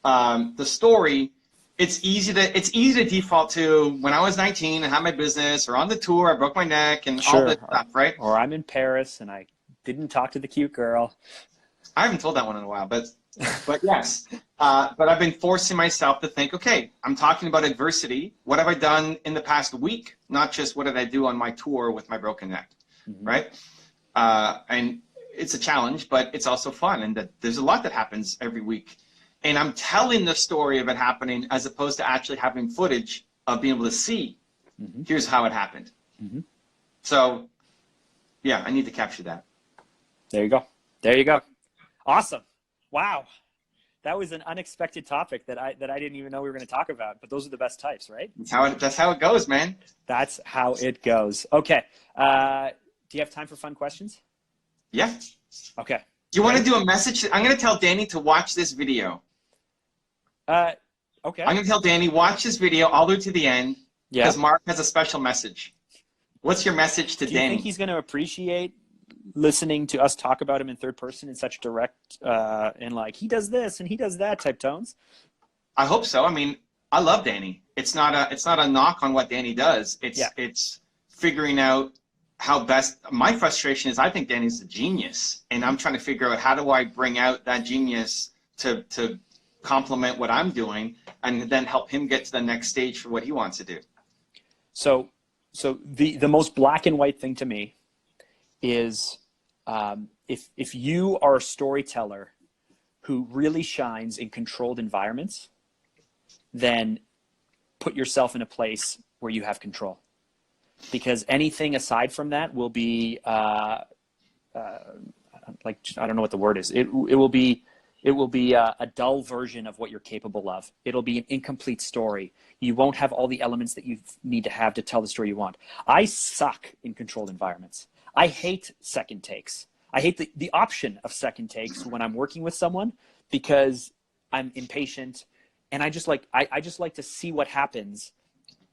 The story, it's easy to default to when I was 19 and had my business, or on the tour, I broke my neck and all this stuff, right? Or I'm in Paris and I didn't talk to the cute girl. I haven't told that one in a while, but yes. But I've been forcing myself to think, okay, I'm talking about adversity. What have I done in the past week? Not just what did I do on my tour with my broken neck, right? And it's a challenge, but it's also fun. And there's a lot that happens every week. And I'm telling the story of it happening as opposed to actually having footage of being able to see, here's how it happened. Mm-hmm. So, yeah, I need to capture that. There you go. Awesome. Wow. That was an unexpected topic that I didn't even know we were going to talk about, but those are the best types, right? That's how it goes, man. That's how it goes. Okay. Do you have time for fun questions? Yeah. Okay. Do you want to do a message? I'm going to tell Danny to watch this video. Okay. I'm going to tell Danny, watch this video all the way to the end, because Mark has a special message. What's your message to Danny? Do you think he's going to appreciate listening to us talk about him in third person in such direct and like he does this and he does that type tones? I hope so. I mean, I love Danny. It's not a knock on what Danny does. It's figuring out how best. My frustration is I think Danny's a genius, and I'm trying to figure out how do I bring out that genius to complement what I'm doing, and then help him get to the next stage for what he wants to do. So the most black and white thing to me is if you are a storyteller who really shines in controlled environments, then put yourself in a place where you have control. Because anything aside from that will be like, I don't know what the word is. It will be a dull version of what you're capable of. It'll be an incomplete story. You won't have all the elements that you need to have to tell the story you want. I suck in controlled environments. I hate second takes. I hate the option of second takes when I'm working with someone because I'm impatient, and I just like to see what happens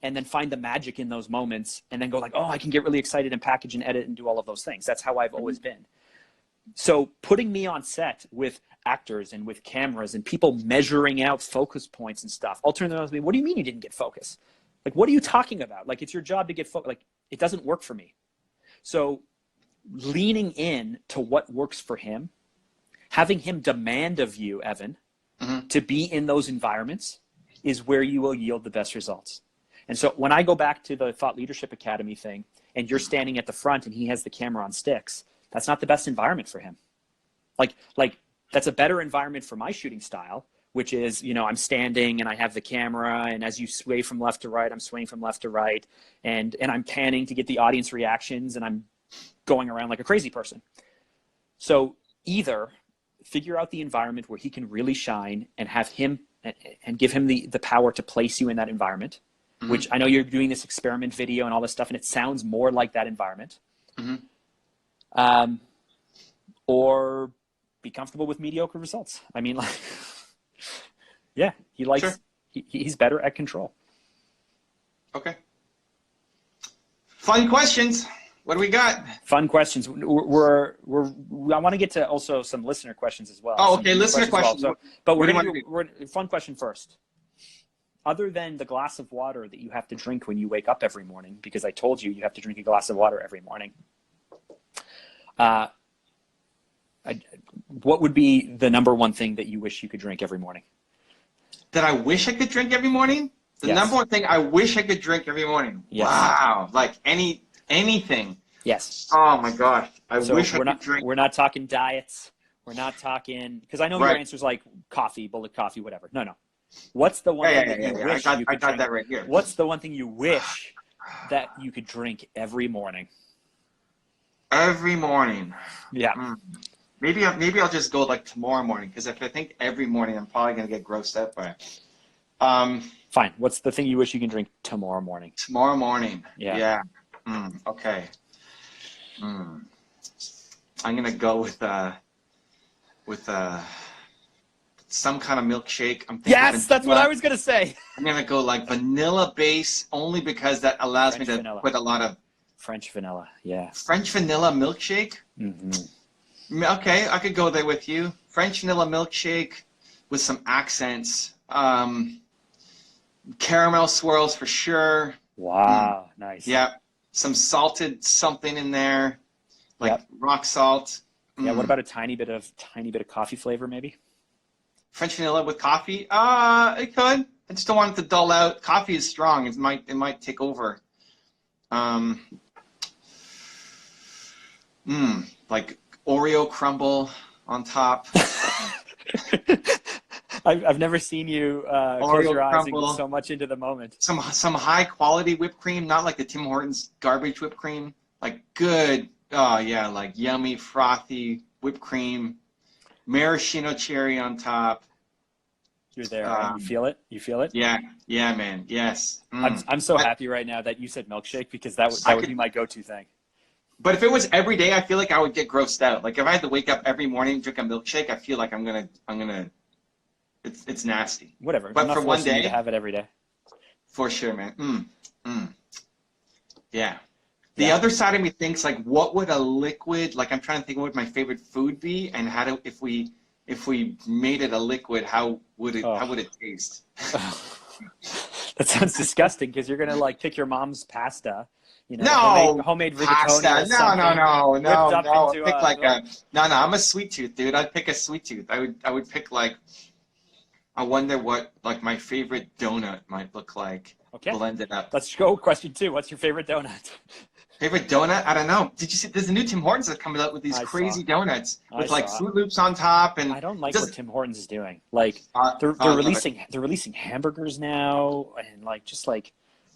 and then find the magic in those moments and then go like, oh, I can get really excited and package and edit and do all of those things. That's how I've always been. So putting me on set with actors and with cameras and people measuring out focus points and stuff, I'll turn them to me, what do you mean you didn't get focus? Like, what are you talking about? Like, it's your job to get focus. Like, it doesn't work for me. So leaning in to what works for him, having him demand of you, Evan, to be in those environments is where you will yield the best results. And so when I go back to the Thought Leadership Academy thing and you're standing at the front and he has the camera on sticks, that's not the best environment for him. Like that's a better environment for my shooting style, which is, you know, I'm standing and I have the camera, and as you sway from left to right, I'm swaying from left to right, and I'm panning to get the audience reactions, and I'm going around like a crazy person. So either figure out the environment where he can really shine and have him and give him the power to place you in that environment, which I know you're doing this experiment video and all this stuff, and it sounds more like that environment. Or be comfortable with mediocre results. I mean, like, yeah, he likes, sure. He's better at control. Okay. Fun questions. What do we got? Fun questions. I want to get to also some listener questions as well. Oh, okay, listener questions. Well. So, but we're fun question first. Other than the glass of water that you have to drink when you wake up every morning, because I told you have to drink a glass of water every morning, what would be the number one thing that you wish you could drink every morning? That I wish I could drink every morning? The number one thing I wish I could drink every morning. Yes. Wow. Like anything. Yes. Oh my gosh. I wish I could drink. We're not talking diets. We're not talking, because I know your answer's like coffee, bullet coffee, whatever. No. What's the one thing that you wish you could drink? I got that right here. What's the one thing you wish that you could drink every morning? Every morning. Yeah. Maybe I'll just go like tomorrow morning, because if I think every morning, I'm probably gonna get grossed out by it. Fine. What's the thing you wish you can drink tomorrow morning? Tomorrow morning. Yeah. Okay. I'm gonna go with some kind of milkshake. Yes, that's what I was gonna say. I'm gonna go like vanilla base, only because that allows me to put a lot of French vanilla. Yeah. French vanilla milkshake. Okay, I could go there with you. French vanilla milkshake with some accents. Caramel swirls for sure. Wow, nice. Yeah, some salted something in there, like rock salt. Yeah. What about a tiny bit of coffee flavor, maybe? French vanilla with coffee? It could. I just don't want it to dull out. Coffee is strong. It might take over. Like Oreo crumble on top. I've never seen you close your eyes and go so much into the moment. Some high quality whipped cream, not like the Tim Hortons garbage whipped cream. Like good, like yummy, frothy whipped cream. Maraschino cherry on top. You're there, right? You feel it? You feel it? Yeah, man, yes. I'm so happy right now that you said milkshake, because that would be my go-to thing. But if it was every day, I feel like I would get grossed out. Like if I had to wake up every morning and drink a milkshake, I feel like I'm gonna. It's nasty. Whatever. But for one day, to have it every day. For sure, man. Yeah. The other side of me thinks like, what would a liquid, like I'm trying to think what would my favorite food be, and how to, if we made it a liquid, how would it taste? That sounds disgusting, because you're gonna like pick your mom's pasta, No, homemade rigatoni pasta. or something. No. Pick I'm a sweet tooth, dude. I'd pick a sweet tooth. I would pick like, I wonder what like my favorite donut might look like. Okay. Blended up. Let's go. Question 2. What's your favorite donut? Favorite donut? I don't know. Did you see? There's a new Tim Hortons that's coming out with these crazy donuts with like Fruit Loops on top, and I don't like what Tim Hortons is doing. Like they're releasing hamburgers now, and like just like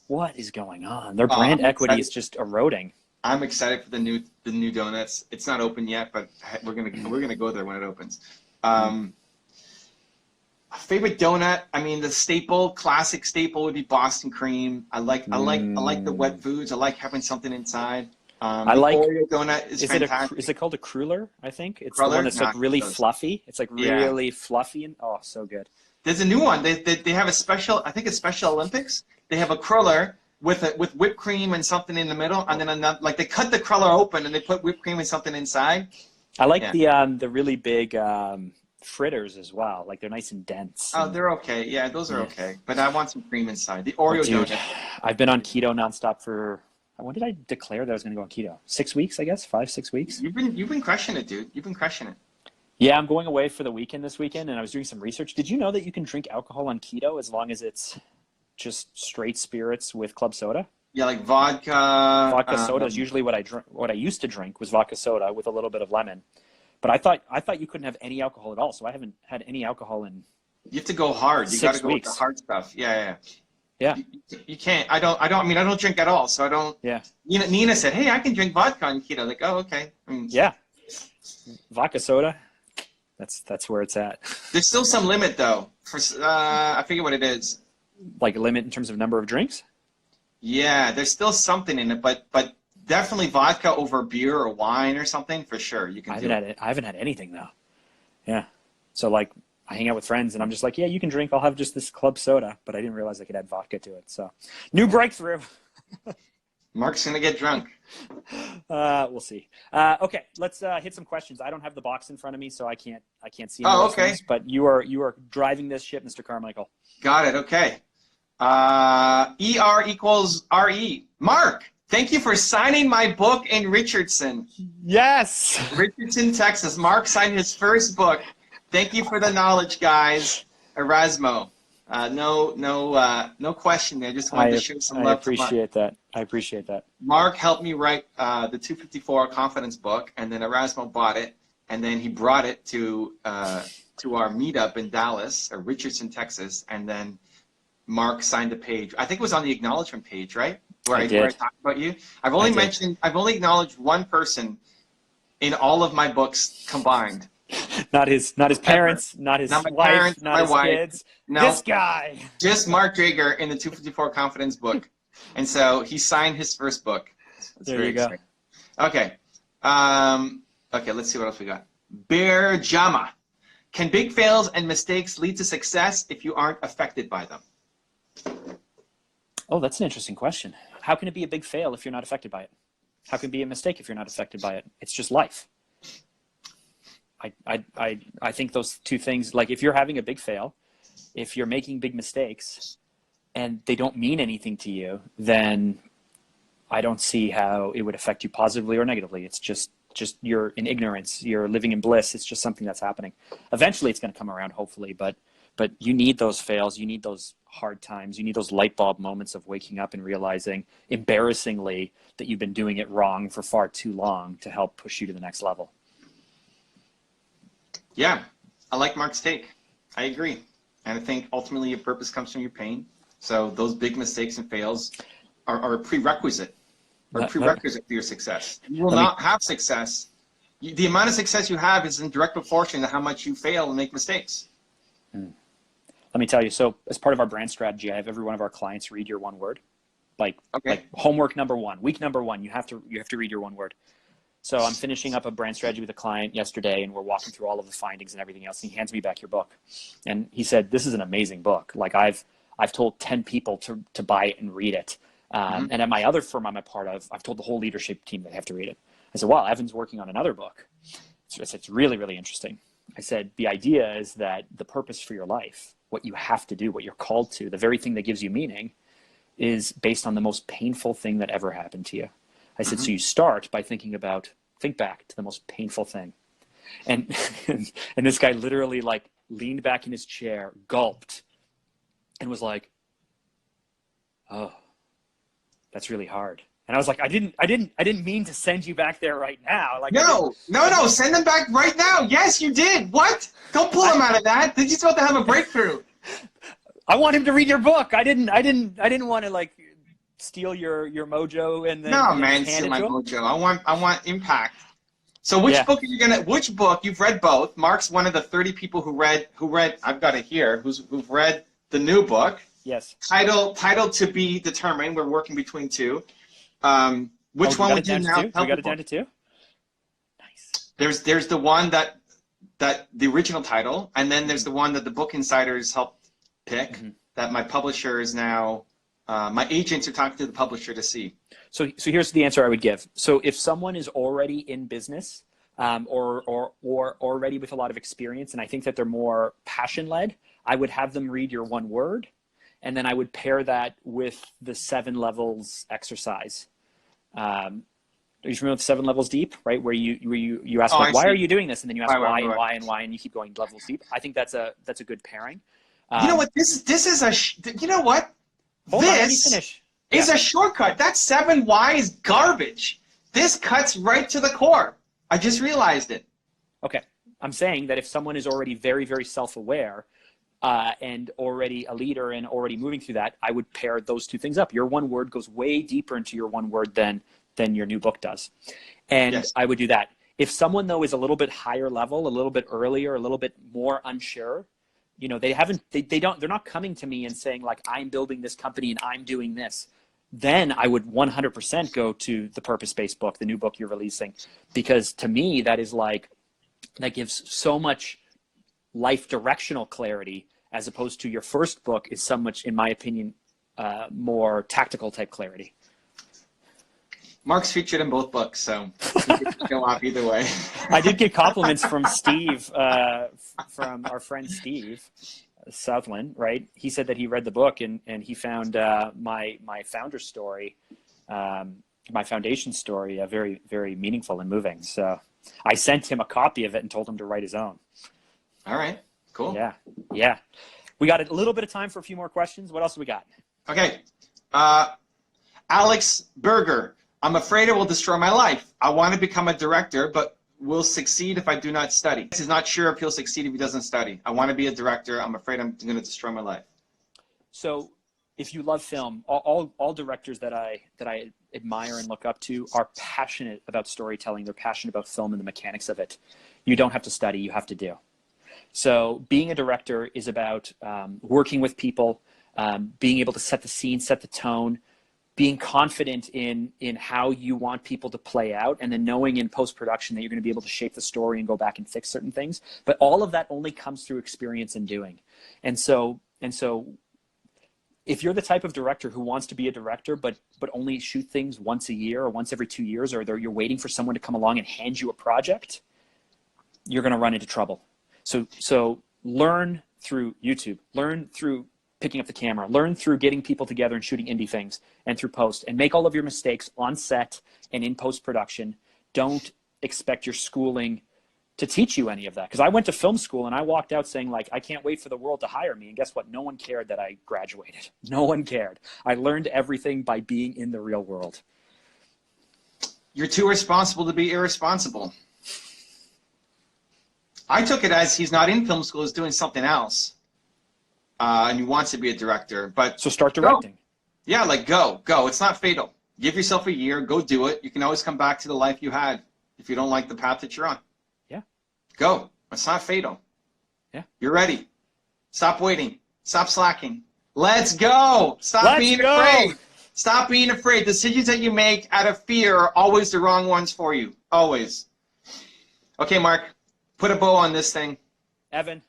what is going on? Their brand equity is just eroding. I'm excited for the new donuts. It's not open yet, but we're gonna go there when it opens. Favorite donut? I mean, the classic staple would be Boston cream. I like the wet foods. I like having something inside. I like Oreo donut is fantastic. Is it called a cruller? I think it's Cruller? the one that's like really fluffy. It's like really fluffy and so good. There's a new one. They have a special. I think it's Special Olympics. They have a cruller with whipped cream and something in the middle, and then another, like they cut the cruller open and they put whipped cream and something inside. I like the really big fritters as well. Like they're nice and dense. Oh, they're okay. Yeah, those are okay. But I want some cream inside. The Oreo donut. I've been on keto nonstop for. When did I declare that I was going to go on keto? 6 weeks, I guess. 5-6 weeks. You've been crushing it, dude. You've been crushing it. Yeah, I'm going away for the weekend this weekend, and I was doing some research. Did you know that you can drink alcohol on keto as long as it's just straight spirits with club soda? Yeah, like vodka. Vodka soda is usually what I drink. What I used to drink was vodka soda with a little bit of lemon. But I thought you couldn't have any alcohol at all, so I haven't had any alcohol in. You have to go hard. You got to go with the hard stuff. Yeah. You can't. I don't drink at all, so I don't. Yeah. Nina said, "Hey, I can drink vodka on keto." Like, oh, okay. Yeah. Vodka soda. That's where it's at. There's still some limit though. For I forget what it is. Like a limit in terms of number of drinks? Yeah, there's still something in it, but definitely vodka over beer or wine or something for sure. You can. I haven't had anything though. Yeah. So like I hang out with friends and I'm just like, yeah, you can drink. I'll have just this club soda, but I didn't realize I could add vodka to it. So new breakthrough. Mark's gonna get drunk. We'll see. Okay, let's hit some questions. I don't have the box in front of me, so I can't see. Oh, okay. Things, but you are driving this ship, Mr. Carmichael. Got it. Okay. ER equals RE. Mark, thank you for signing my book in Richardson. Yes. Richardson, Texas. Mark signed his first book. Thank you for the knowledge, guys. Erasmo. No question there. Just wanted to show some love. I appreciate that. Mark helped me write the 254 Confidence book, and then Erasmo bought it, and then he brought it to our meetup in Dallas, or Richardson, Texas, and then Mark signed the page. I think it was on the acknowledgement page, right? Where I talked about you. I've only acknowledged one person in all of my books combined. Not his parents, not his wife, not his kids. No, this guy. Just Mark Drager in the 254 Confidence book. And so he signed his first book. There you go. Okay. Okay, let's see what else we got. Bear Jama. Can big fails and mistakes lead to success if you aren't affected by them? Oh, that's an interesting question. How can it be a big fail if you're not affected by it? How can it be a mistake if you're not affected by it? It's just life. I think those two things, like if you're having a big fail, if you're making big mistakes and they don't mean anything to you, then I don't see how it would affect you positively or negatively. It's just you're in ignorance, you're living in bliss. It's just something that's happening. Eventually it's going to come around, hopefully, but you need those fails. You need those hard times. You need those light bulb moments of waking up and realizing embarrassingly that you've been doing it wrong for far too long to help push you to the next level. Yeah, I like Mark's take. I agree. And I think ultimately your purpose comes from your pain. So those big mistakes and fails are a prerequisite, for your success. You will not have success. The amount of success you have is in direct proportion to how much you fail and make mistakes. Let me tell you, so as part of our brand strategy, I have every one of our clients read your one word. Like homework number 1, week number 1, you have to read your one word. So I'm finishing up a brand strategy with a client yesterday, and we're walking through all of the findings and everything else. And he hands me back your book, and he said, "This is an amazing book. Like I've told 10 people to buy it and read it, And at my other firm I'm a part of, I've told the whole leadership team they have to read it. I said, well, Evan's working on another book. So it's really, really interesting. I said, the idea is that the purpose for your life, what you have to do, what you're called to, the very thing that gives you meaning is based on the most painful thing that ever happened to you. I said, so you start by think back to the most painful thing. And, and this guy literally like leaned back in his chair, gulped, and was like, oh, that's really hard. And I was like, I didn't mean to send you back there right now. Like, no, send them back right now. Yes, you did. What? Don't pull him out of that. Did you supposed to have a breakthrough? I want him to read your book. I didn't want to like steal your mojo and then no man, steal my mojo. I want impact. So which book are you gonna? Which book? You've read both. Mark's one of the 30 people who read. I've got it here. Who've read the new book? Yes. Title to be determined. We're working between two. Which one would you now? We got it down to 2. Nice. There's the one that the original title, and then there's the one that the Book Insiders helped pick. That my publisher is now. My agents are talking to the publisher to see. So here's the answer I would give. So if someone is already in business, or already with a lot of experience, and I think that they're more passion led, I would have them read your one word, and then I would pair that with the 7 levels exercise. Are you familiar with 7 levels deep, right? Where you ask why are you doing this, and then you ask why, and you keep going levels deep. I think that's a good pairing. You know what? This is a. You know what? This is a shortcut. That 7 why is garbage. This cuts right to the core. I just realized it. Okay. I'm saying that if someone is already very, very self-aware and already a leader and already moving through that, I would pair those 2 things up. Your one word goes way deeper into your one word than your new book does. And I would do that. If someone, though, is a little bit higher level, a little bit earlier, a little bit more unsure, you know, they're not coming to me and saying like, I'm building this company and I'm doing this. Then I would 100% go to the purpose-based book, the new book you're releasing, because to me, that is like, that gives so much life directional clarity as opposed to your first book is so much, in my opinion, more tactical type clarity. Mark's featured in both books, so he could go off either way. I did get compliments from Steve, from our friend Steve Southland, right? He said that he read the book and he found my founder story, my foundation story, very, very meaningful and moving. So I sent him a copy of it and told him to write his own. All right, cool. Yeah. We got a little bit of time for a few more questions. What else do we got? Okay. Alex Berger. I'm afraid it will destroy my life. I want to become a director, but will succeed if I do not study. He's not sure if he'll succeed if he doesn't study. I want to be a director. I'm afraid I'm going to destroy my life. So if you love film, all directors that I admire and look up to are passionate about storytelling. They're passionate about film and the mechanics of it. You don't have to study, you have to do. So being a director is about working with people, being able to set the scene, set the tone, being confident in how you want people to play out, and then knowing in post-production that you're going to be able to shape the story and go back and fix certain things. But all of that only comes through experience and doing. And so if you're the type of director who wants to be a director but only shoot things once a year or once every 2 years, or you're waiting for someone to come along and hand you a project, you're going to run into trouble. So learn through YouTube, learn through picking up the camera, learn through getting people together and shooting indie things, and through post, and make all of your mistakes on set and in post-production. Don't expect your schooling to teach you any of that. Because I went to film school and I walked out saying like, I can't wait for the world to hire me. And guess what? No one cared that I graduated. No one cared. I learned everything by being in the real world. You're too responsible to be irresponsible. I took it as he's not in film school, he's doing something else. And he wants to be a director, but so start directing. Go. Yeah, like go. It's not fatal. Give yourself a year, go do it. You can always come back to the life you had if you don't like the path that you're on. Yeah. Go. It's not fatal. Yeah. You're ready. Stop waiting. Stop slacking. Let's go. Stop being afraid. Stop being afraid. Decisions that you make out of fear are always the wrong ones for you. Always. Okay, Mark, put a bow on this thing. Evan,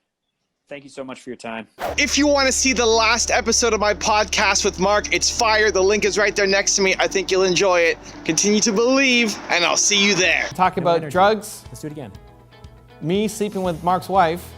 Thank you so much for your time. If you want to see the last episode of my podcast with Mark, it's fire. The link is right there next to me. I think you'll enjoy it. Continue to believe, and I'll see you there. Talk about drugs. Let's do it again. Me sleeping with Mark's wife.